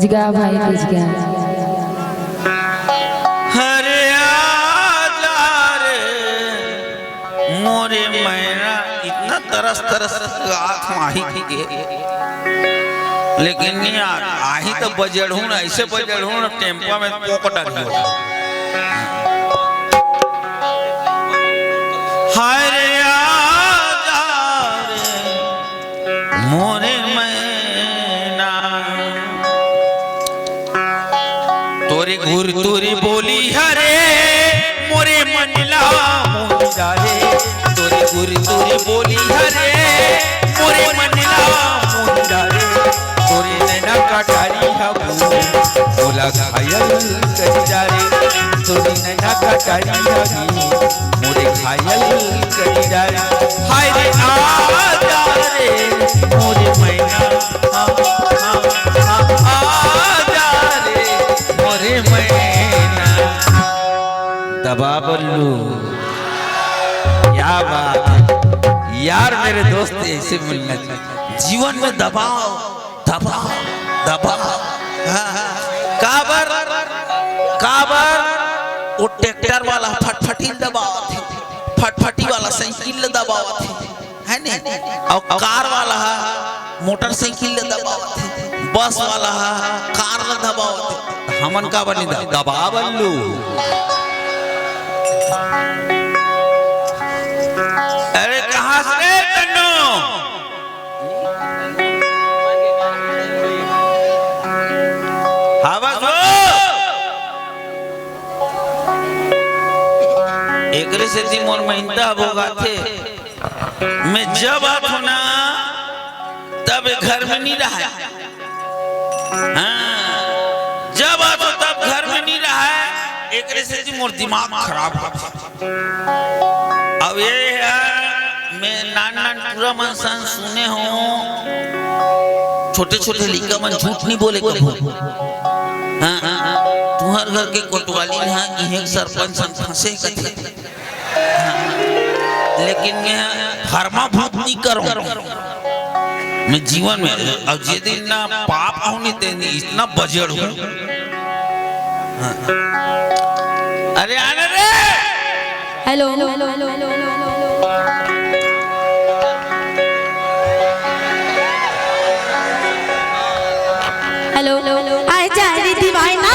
बुझ गया भाई, बुझ गया। हरे आजा रे मोरे मैना, इतना तरस तरस आँख माही की लेकिन नहीं आही तो बजड़ू ना, ऐसे बजड़ू ना टेम्पो में पोक डाली हो। हरे आजा रे मोरे मैना, तोरी घूर तोरी बोली हरे मोरे मंडला मुंडा रे, तोरी घूर तोरी बोली हरे मोरे मंडला मुंडा रे, तोरी नैना कटारी हबू बोला घायल कर जा रे, तोरी नैना कटारी हबी मोरे घायल कर जा रे। हाय रे आजा रे मोरे मैना, आजा रे मोरे मैना। दबा बल्लू, क्या बात है यार, मेरे दोस्त ऐसे मिलना चाहिए जीवन में। दबाओ दबाओ दबाओ, काबर काबर वो ट्रैक्टर वाला फटफटी दबाओ थे, फटफटी वाला साइकिल दबाओ थे, है ने? और कार वाला मोटरसाइकिल दबाओ थे, बस वाला कार दबाओ थे, हमन का बनी दबा बल्लू। अरे कहाँ से तन्नू? हवा सो एकरे से ती मोर महिंदा होगा थे। मैं जब आतो ना तब घर में नहीं रहा, हाँ जब आतो तब घर में नहीं रहा। एकरे से ती मोर दिमाग खराब हो। अब ये मैं नान नान पूरा मनसान सुने हो, छोटे छोटे लिखा मन झूठ नहीं बोले कभी। हाँ तुम्हार घर के कोतवाली हाँ एक सरपंच फंसे कथे, लेकिन मैं फरमा भूत नहीं करूं मैं जीवन में। अब जे दिन ना पाप होने तेनी इतना बजड़ हूं। अरे आने रे, हेलो हेलो, आजा रे दीवाना,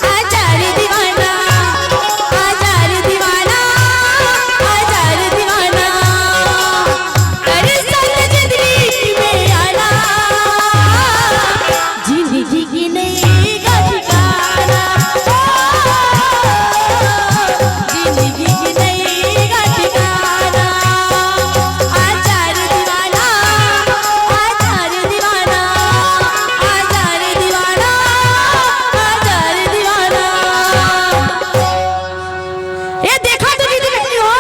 आजा रे दीवाना, आजा रे दीवाना, आजा रे दीवाना, अरे संग जिंदगी में आना, जिंदगी की नई ठिकाना, जिंदगी की नई ठिकाना, आजा रे दीवाना, आजा रे दीवाना, आजा रे दीवाना, आजा रे दीवाना। ये देखा तो दीदी बहनी हो,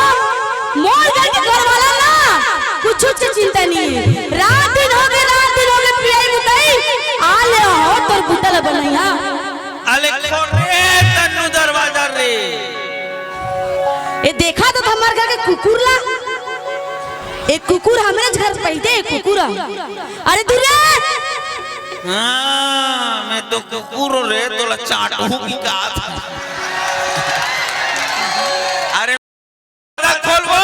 मोर घर के घर वाला ना कुछ से चिंता नहीं है। रात दिन हो गए पियाई मुताई आ ले हो तोर गुटल बनैया। अले खोले तन्नू दरवाजा रे। ये देखा तो हमार घर के कुकुर ला, एक कुकुर हमरे घर पैदे एक कुकुर। अरे दूर हाँ मैं तो कुकुर रे तोला चाटू की बात। अरे खोल वो,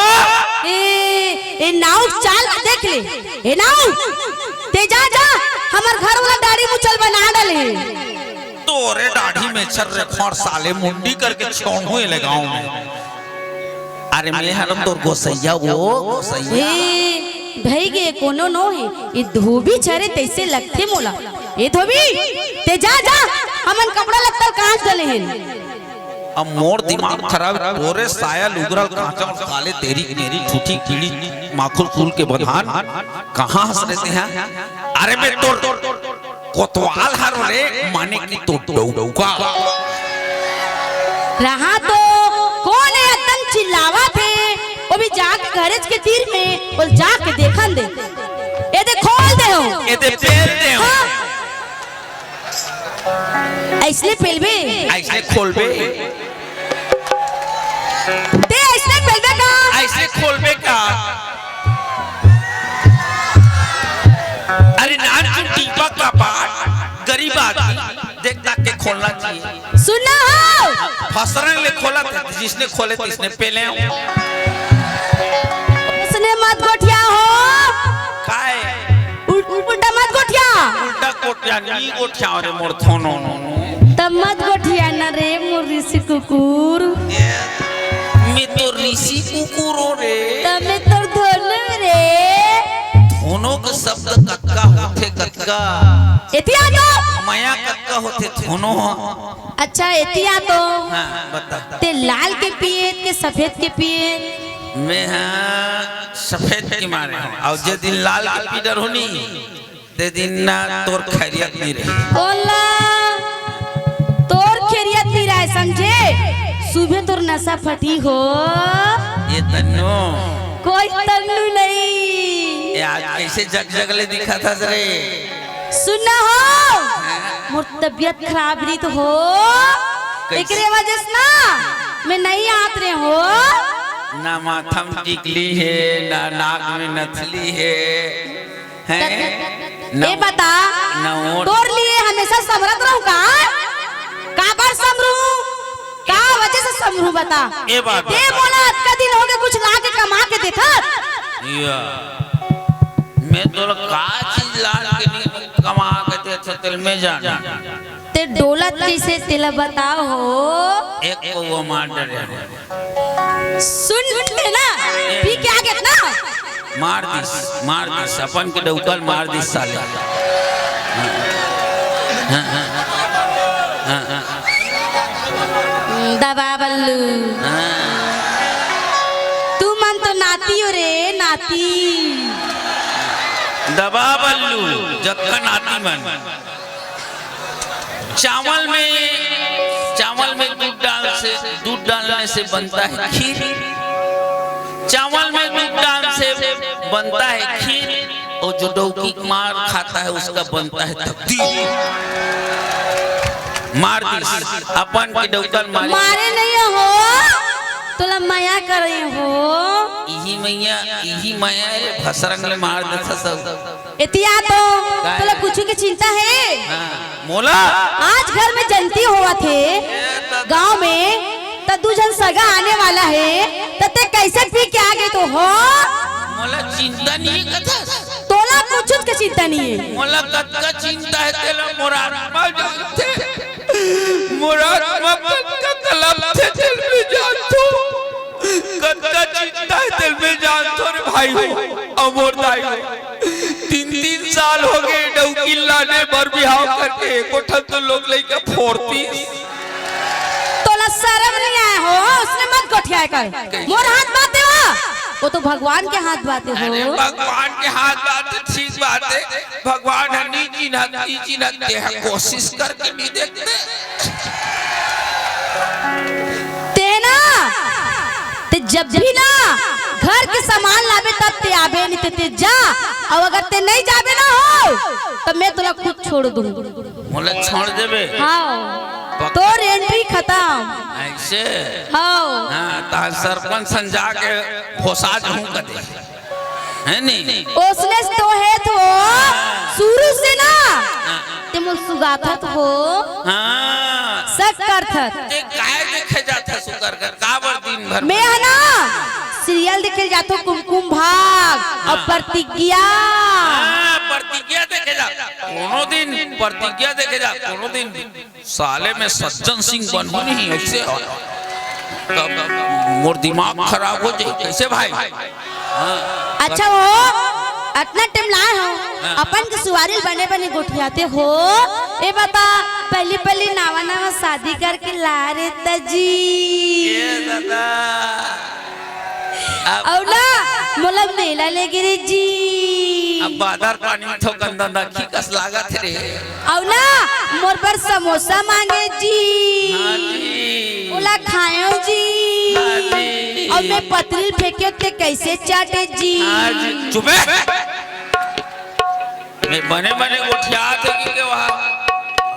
ए नाव चाल देख ले, ए नाव ते जा जा हमार घर वाला दाढ़ी मुचल बना डाले। तोरे दाढ़ी में चर रे खोर साले मुंडी करके छोड़ हुए लगाऊं मैं। अरे मैं हरम तोर गोसैया वो गोसैया। ए भाई के कोनो नो है, ये धोबी छरे तैसे लगते मोला। ए धोबी ते जा जा हमन कपड़ा लत्ता कहां चले हैं। अब मोर दिमाग खराब, तोरे साया लुगरा कांचा साले तेरी मेरी ठूठी कीड़ी माखुल फूल के बधान कहां हंस रहे हैं। अरे मैं तोर कोतवाल हरो रे माने की तो डौका रहा तो कौन है एकदम चिल्लावा थे, वो भी जाके गैरेज के तीर में बोल जाके देखन दे। ए दे खोल दे हो, ए दे पेल दे हो, ऐसे पेलबे, ऐसे खोलबे, ते ऐसे पेलबे का, ऐसे खोलबे का। अरे नान टीपा का पाट गरीब आदमी देखता के खोलना चाहिए। सुना हो फसरन ले खोला था, जिसने खोले तिसने पहले उसने मत गोठिया हो काय उल्टा मत गोठिया उल्टा कोटिया नी गोठिया रे मोर थोनो तब मत गोठिया न रे मोर ऋषि कुकुर मैं तो ऋषि कुकुरो रे तब मैं तोर धोलो रे थोनो का शब्द कक्का होते कक्का एतिया तो माया कक्का होते थोनो। अच्छा एतिया तो हाँ बता ते लाल के पिए के सफेद के पिए मैं हाँ सफेद की मारे हूँ और जे दिन लाल के पीडर होनी ते दिन ना तोर खैरियत नहीं रही। बोला तोर खैरियत नहीं रहे समझे सुबह तोर नशा फटी हो ये तन्नो कोई तन्नू नहीं ये आज कैसे जग जगले दिखा था रे सुना हो मोर तबियत खराब रही तो हो एकरे वजह से ना मैं नहीं आत रहे हो ना माथम टिकली है ना नाक में नथली है ये बता तोर लिए हमेशा समरत रहूं का बार समरू का वजह से समरू बता ये बात ते बोला का दिन हो गए कुछ ला के कमा के देखा या मैं तो का चीज ला के नहीं कमा के दे तेल में जाना ते दौलत कैसे तेला बताओ हो एक को वो मार डरे सुन ले ना पी के आ गया ना मार दिस अपन के डौकल मार दिस साले। दबा बल्लू तू मन तो नाती हो रे नाती दबा बल्लू जक्का नाती मन चावल में दूध डालने से बनता है खीर, चावल में दूध डालने से बनता है खीर और जो डौकी मार खाता है उसका बनता है तकदीर। मार दी अपन के डौकल मारे नहीं हो तोला माया कर रहे हो यही मैया भसरंग ले मार देता सब इतिया तो तोला कुछ की चिंता है। हाँ, मोला आज घर में जनती हुआ थे गांव में तो दूजन सगा आने वाला है तो ते कैसे पी के आ गए तो हो मोला चिंता नहीं कथा तोला कुछ की चिंता नहीं है मोला कत्का चिंता है तेला मुराद मा जानते मुराद मा कत्का तलब थे दिल में जानतो कत्का चिंता है दिल में जानतो रे भाई हो अमोर दाई हो 3 साल हो गए डौकी लाने बर बिहाव करके कोठल तो लोग लेके फोड़ती तोला शर्म नहीं आया हो उसने मत गोठिया कर मोर हाथ बाते हो वो तो भगवान के हाथ बाते हो। अरे भगवान के हाथ बात ठीक बात है भगवान हनी चिन्हते हैं कोशिश करके नहीं देखते तेना ते जब भी ना घर के सामान लावे तब ते आवे नहीं ते जा और अगर ते नहीं जावे ना हो तो मैं तोला खुद छोड़ दूं मोला छोड़ देबे। हाँ तो एंट्री खत्म ऐसे हाँ हाँ ता सरपंच संजा के फोसाज हूँ कदे है नहीं उसने तो है तो शुरू से ना ते मुझ सुगाथत हो हाँ सब करथत ते काय देखे जाता सुकर कर काबर दिन भर मैं है ना सीरियल देखे जातो कुमकुम भाग और प्रतिज्ञा प्रतिज्ञा देखे जा कोनो दिन प्रतिज्ञा देखे जा कोनो दिन साले में सज्जन सिंह बनबो नहीं ऐसे मोर दिमाग खराब हो जाए कैसे भाई। अच्छा वो इतना टाइम लाए हो अपन के सुवारी बने बने गोठियाते हो ये बता पहली नावा शादी करके ला रे तजी ये दादा और ना मोला मेला ले गिरी जी अब बादर पानी थो गंदा नखी कस लागत रे और ना मोर पर समोसा मांगे जी हाँ जी ओला खायो जी हाँ जी और मैं पतली फेंके ते कैसे चाटे जी हाँ जी चुप मैं बने गोठिया थे कि वहाँ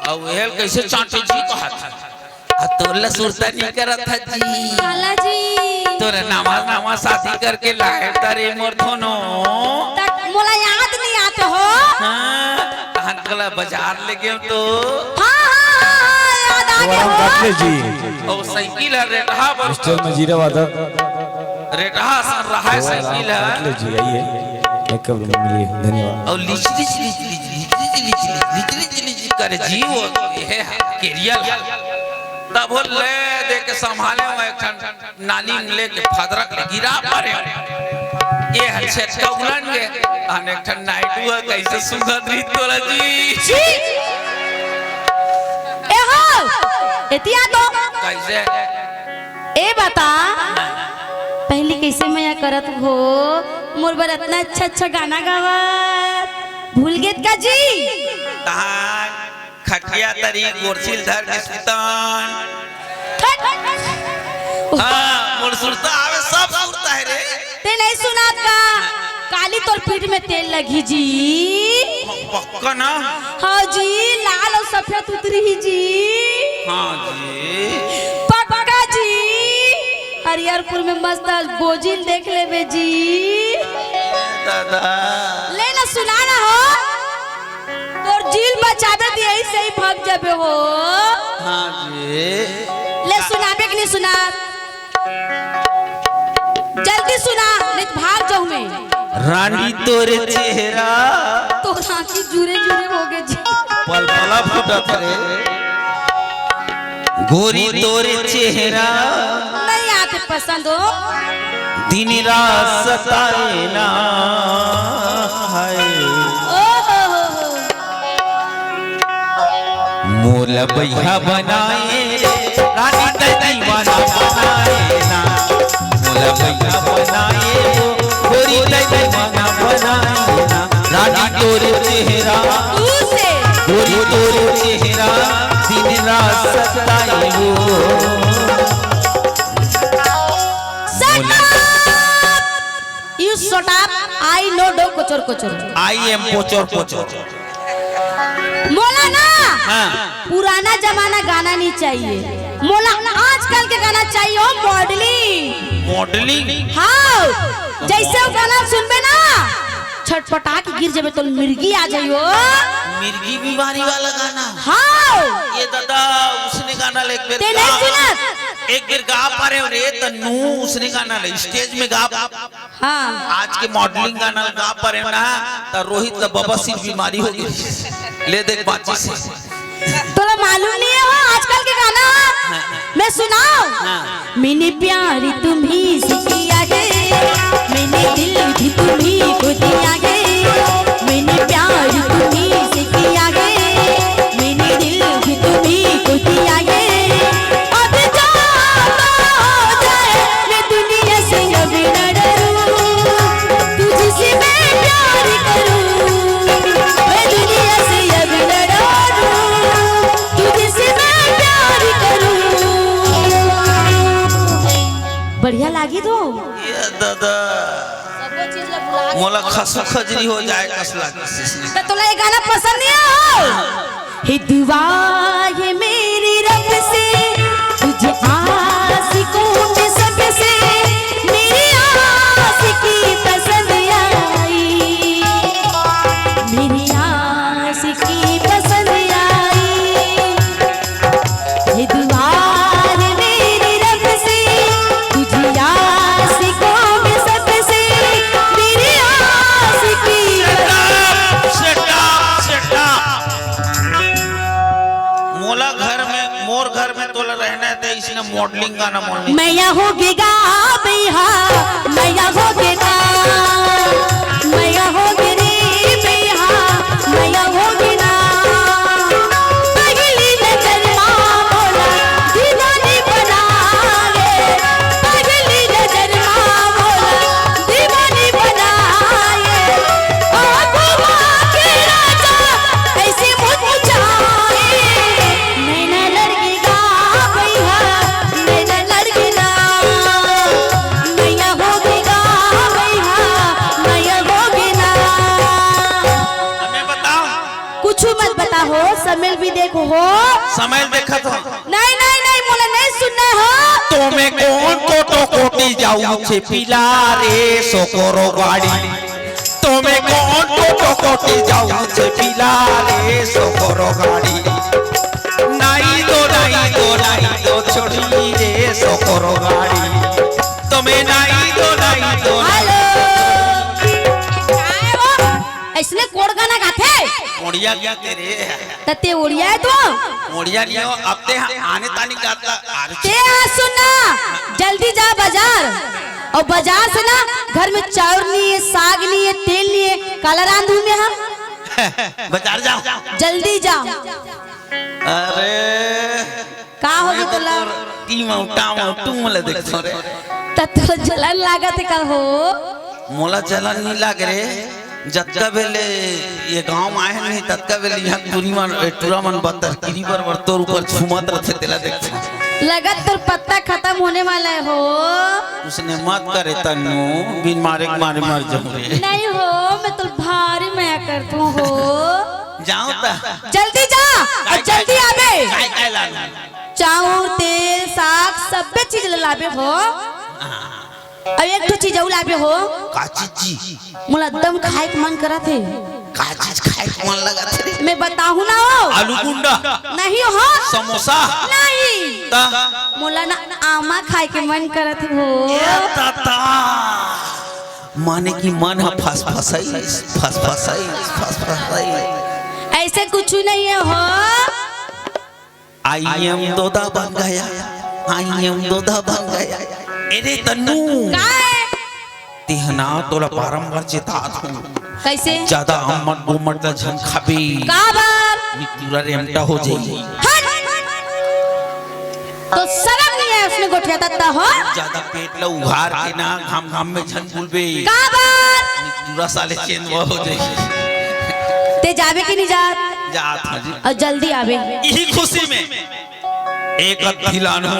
और हेल कैसे चाटे जी कहा था तोला सुरता नहीं करा था जी लाला जी तोरे नामा शादी करके लाए तारे मोर थोनो मोला याद नहीं आते हो हाँ तहन बाजार ले गए तो याद आ गया काटले जी और साइकिल है रेटहा पर मिस्टर मजीरा वादा रेटहा सर रहा है साइकिल काटले है जी आइए मेकअप मिलिए धन्यवाद और लिच करे जी वो ये है केरियल तब वो ले दे के संभाले वो एक नानी ले के फदरक ले गिरा पड़े ये अच्छे अच्छा उगलन के अनेक ठन नाइट हुआ कैसे सुंदर रीत तोला जी ए हो एतिया तो कैसे ए बता पहले कैसे मैं करत हो मोर बर इतना अच्छा अच्छा गाना गावत भूल गेत का जी तहान खटिया तरी गोरसिल धर के सुतान हाँ मोर सुरता आवे सब सुरता है रे ते नहीं सुना का काली तोर पीठ में तेल लगी जी पक्का ना हाँ जी लाल और सफेद उतरी ही जी हाँ जी पक्का जी हरिहरपुर में मस्त बोजिल देख लेबे जी दादा लेना सुना ना हो तोर झील बचावे दी यही से ही भाग जाबे हो हाँ जी ले सुनाबे कि नहीं सुना जल्दी सुना नहीं तो भाग जाऊं मैं रानी तोरे चेहरा तो आंखें जुरे जुरे हो गए जी पलपला फुटत रे गोरी तोरे चेहरा नहीं आते पसंद हो दिन रात सताए ना है ओ हो मोल भैया बनाए रानी ते दीवाना बनाए ना मोल भैया बनाए गोरी ते दीवाना बनाए ना रानी तोरे चेहरा तू से गोरी तोरे चेहरा दिन रात सताए हो You shut up. I know do कोचर कोचर आई एम पोचर पोचर मोला ना हाँ पुराना जमाना गाना नहीं चाहिए मोला आजकल के गाना चाहिए हो मॉडलिंग मॉडलिंग हाँ जैसे वो गाना सुनबे ना छटपटा के गिर जाबे तो मिर्गी आ जाइयो मिर्गी बीमारी वाला गाना हाँ ये दादा उसने गाना ले एक ते नहीं सुनत एक बेर गा पा रहे हो रे तन्नू उसने गाना ले स्टेज में गा हाँ आज के मॉडलिंग गाना गा पा रहे हो ना तो रोहित का बवासीर बीमारी हो गई ले देख बातचीत से तोला मालूम नहीं है हो आजकल के गाना मैं सुनाओ मैंने प्यारी तुम्ही सिकिया गे मैंने दिल भी तुम्ही को दिया गे मैंने प्यार तुम्ही सिकिया गे मैंने दिल भी तुम्ही को दिया गे अब जाओ जाए मैं दुनिया से अब न डरूं तुझसे मैं प्यार करूं मैं दुनिया से अब न डरूं तुझसे मैं प्यार करूं बढ़िया लागी तो ये दादा मोला खसा खजरी हो जाए कसला तो तोला ये गाना पसंद नहीं हो हे दुआ है मेरी रब से तुझे आशिकों में सबसे मेरी आशिकी पसंद आई मेरी आशिकी पसंद आई हे दुआ है मेरी रब से तुझे आशिकों में सबसे मेरी आशिकी मोर घर में तो रहना है इसने मॉडलिंग गाना मॉडलिंग मैं यहाँ होगेगा भैया मैं यहाँ होगेगा मैं यहाँ होगे रे भैया मैं यहाँ होगेगा पगली नजर माँ बोला दीवानी बना रे पगली नजर माँ बोला दीवानी बना रे आँखों के राजा ऐसे मुझ जाए मैं न लड़केगा भैया मैं न लड़केगा मैं यहाँ होगेगा भैया मैं यहाँ होगेगा हमें बताओ कुछ मत बता हो समय भी देखो हो समय देखा था नहीं नहीं नहीं बोला नहीं सुनना हो तुम्हें कौन कोटो कोटी जाऊ छे पिला रे सोकोरो गाड़ी तुम्हें कौन চকটে যাউছে বিলারে সকর গাড়ি নাই দো ছড়ি রে সকর গাড়ি তুমি নাই দো हेलो काय हो इसने कोड गाना गाथे ओडिया क्या तेरे तते उड़िया है तो ओडिया नहीं हो अब ते आने तानी गाता ते सुनना जल्दी जा बाजार और बाजार से ना घर में चाउर नहीं है साग नहीं है तेल नहीं है काला रांधू में हम बाजार जाओ जल्दी जा अरे का हो गई तोला टी माउटा माउटू मोला देखो रे तत्तो जलन लागत है का हो मोला चलन नहीं लाग रे जत्का बेले ये गांव में आए नहीं तत्का बेले यहाँ दूरी मन टूरा मन बत्तर गिरी पर तोर ऊपर छुमत रहते तेला देखते लगत तोर पत्ता खत्म होने वाला है हो उसने मत करे तन्नू बिन मारे मर जाऊं रे नहीं हो मैं तो भारी माया करती हूँ हो जाऊं ता जल्दी जा और जल्दी आवे काय लाना चाउर तेल साग सब चीज लाबे हो अब एक तो चीज और लाबे हो का चीज मुला दम खाए के मन करा थे का चीज खाए के मन लगा थे मैं बताहूँ ना हो आलू गुंडा नहीं हो समोसा नहीं ता मुला ना आमा खाए के मन करा थे हो ए ताता माने की मन है फसफसाई ऐसे कुछ नहीं है हो आई एम दोदा बन गया अरे तन्नू काय तिहना तोला बारंबार चेतात हूँ कैसे ज्यादा अम्मट गुम्मट का झन खाबे काबर पूरा रेमटा हो जाएगी हट! तो शर्म नहीं है उसने गोठिया तत्ता हो ज्यादा पेट ला उघार के ना घाम में झन बुलबे काबर पूरा साले चेन हो जाएगी ते जावे कि नहीं जात हाजी और जल्दी आवे यही खुशी में एक खिलानो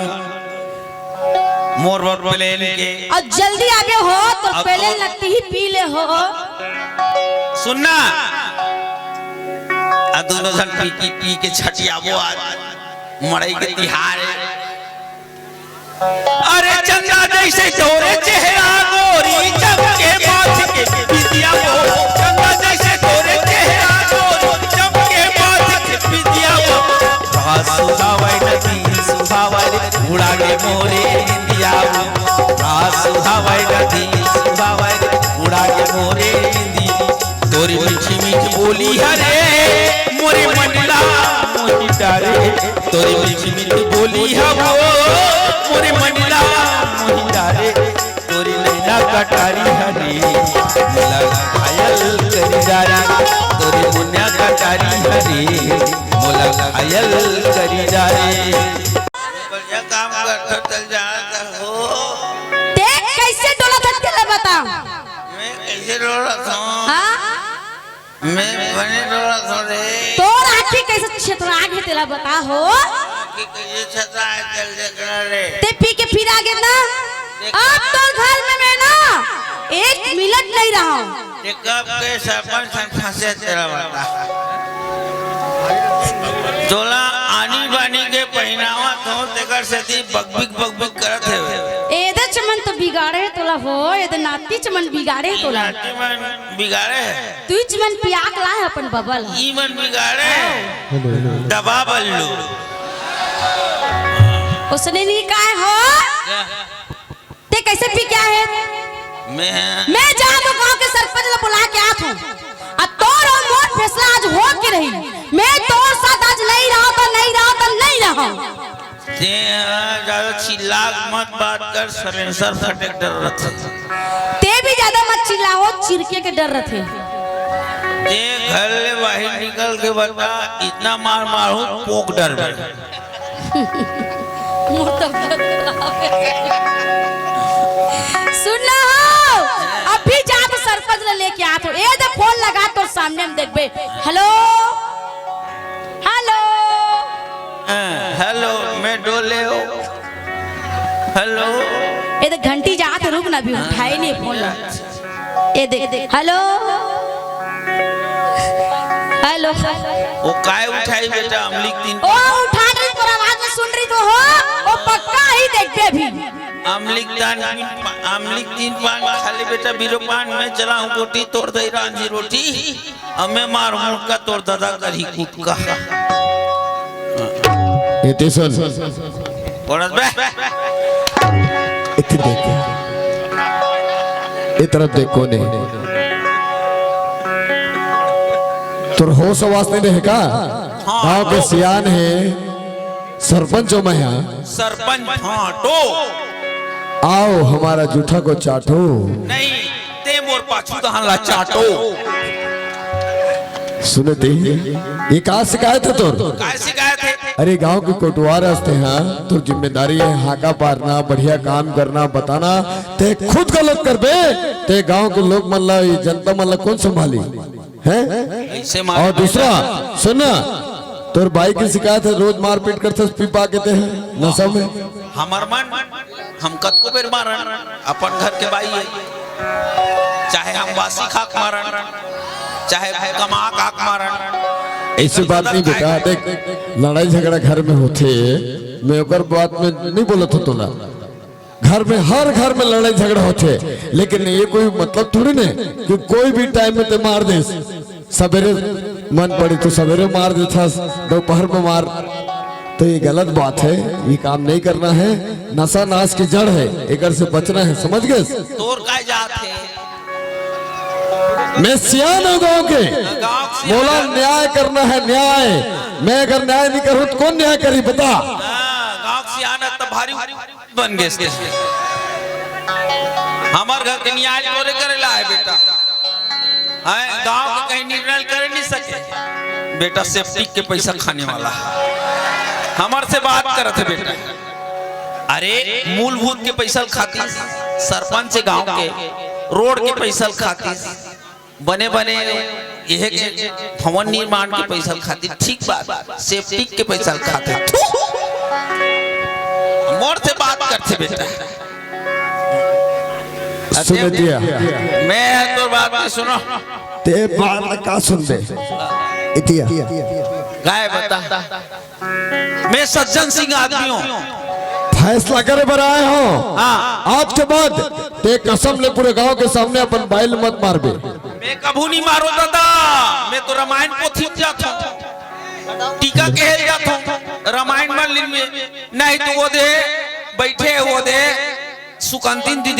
मोर प्लेन के और जल्दी आवे हो तो पहले लगती ही पी ले हो सुनना दोनों जन पी के छटियाबो आज मड़ई के तिहार अरे चंदा जैसे तोरे चेहरा गोरी चमके माथ के बिदिया वो चंदा जैसे तोरे चेहरा गोरी चमके माथ के बिदिया वो रात सुहावै नदी सुहावै उड़ा के मोरे इंदिया वो रात सुहावै नदी सुहावै उड़ा के मोरे इंदी तोरी मीठी मीठी बोली हरे मोरे मंडला मोही डारे तोरी मीठी मीठी बोली हवो मोरे मंडला मोही डारे तोरी नैना कटारी हरे मोला घायल करी डारे तोरी मुन्ना कटारी हरे मोला घायल करी डारे बढ़िया काम करता चल जाता हो देख कैसे डोला धक्के ले बता मैं कैसे डोला था हाँ मैं बने डोला था रे तोर आँखी कैसे छतरा के तेला बता हो कि कैसे छता है चल देखना रे ते पी के फिर आगे ना अब तो घर में मैं ना एक मिनट नहीं रहा हूँ ये कब के सरपंच फंसे तेरा बता तोला आनी बानी के पहनावा तो तेकर से दी बकबिक करत है एदे चमन तो बिगाड़े तोला हो एदे नाती चमन बिगाड़े तोला नाटी मन बिगाड़े तू चमन पियाक ला है अपन बबल ई मन बिगाड़े दबा बल्लू उसने नहीं कहा हो ते कैसे पी क्या है मैं जा तो गांव के सरपंच ला बुला के आत हूँ अब तोर और मोर फैसला आज हो के रही मैं तोर साथ आज नहीं रहा तो नहीं रहा ते ज्यादा चिल्ला मत बात कर सरेंसर फटे डर रहे ते भी ज्यादा मत चिल्लाओ चिरके के डर रहे ते घर ले बाहर निकल के बता इतना मार मारू पोक डर में सुनना हो अभी जा तो सरपंच लेके आत हो ए दे फोन लगा तो सामने हम देखबे हेलो हेलो हेलो मैं डोले हो हेलो ए दे घंटी जात रुक ना भी उठाई नहीं फोन ला ए दे हेलो हेलो वो काय उठाई बेटा अमलिक दिन ओ उठा रही तो आवाज में सुन रही तो हो ओ पक्का ही देखबे अभी आमलिक तीन पान खाली बेटा बीरो पान में चला हूँ गोटी तोड़ दे रांझी रोटी हमें मार मुड़ का तोड़ दादा करी कूट का इतने सुन बोनस बे इतने देखे इस तरफ देखो ने तुर होश आवाज नहीं रहेगा गाँव के सियान है सरपंचों में यहाँ सरपंच फाटो आओ हमारा जूठा को चाटो नहीं ते मोर पाछू दहला चाटो सुनते ये कहा शिकायत है तुर काय शिकायत है अरे गांव की कोटवार हंसते हैं तो जिम्मेदारी है हाका पारना बढ़िया काम करना बताना ते खुद गलत कर बे ते गांव के लोग मल्ला जनता मल्ला कौन संभाली है ऐसे और दूसरा सुनना तोर भाई की शिकायत है रोज मारपीट करते पीपा के हैं नशा में हमार मन हम कद को बेर मारन अपन घर के बाई है चाहे हम बासी खाक मारन चाहे कमा खाक मारन ऐसी बात नहीं बेटा देख लड़ाई झगड़ा घर में होते मैं ओकर बात में नहीं बोलत हो ना घर में हर घर में लड़ाई झगड़ा होते लेकिन ये कोई मतलब थोड़ी नहीं कि कोई भी टाइम में ते मार दे सवेरे मन पड़ी तो सवेरे मार देता दोपहर में मार तो ये गलत बात है ये काम नहीं करना है नशा नाश की जड़ है एक से बचना है समझ गए तोर काय जात है मैं सियान हूँ गाँव के बोला न्याय करना है न्याय मैं अगर न्याय नहीं करूँ तो कौन न्याय करी बता गांव से आना तो भारी बन गए हमार घर के न्याय तोरे करेला है बेटा है गांव का कहीं निर्णय कर नहीं सके बेटा सेफ्टी के पैसा खाने वाला हमार से बात करत है बेटा अरे मूलभूत के पैसा खातिर सरपंच से गांव के रोड के पैसा खातिर बने बने यह के भवन निर्माण के पैसा खातिर ठीक बात सेफ्टी के पैसा खातिर मोर से बात करते बेटा सुन दिया मैं तो बात नहीं सुनो ते बात का सुन दे इतिया गाय बता मैं सज्जन सिंह आदमी हूँ फैसला करे पर आए हो हाँ आज के बाद ते कसम ले पूरे गांव के सामने अपन बाइल मत मार बे मैं कभू नहीं मारो दादा मैं तो रामायण पोथी जाता हूँ टीका कहे जाता हूँ रामायण में नहीं तो वो दे बैठे वो दे सुकांतिन दीदी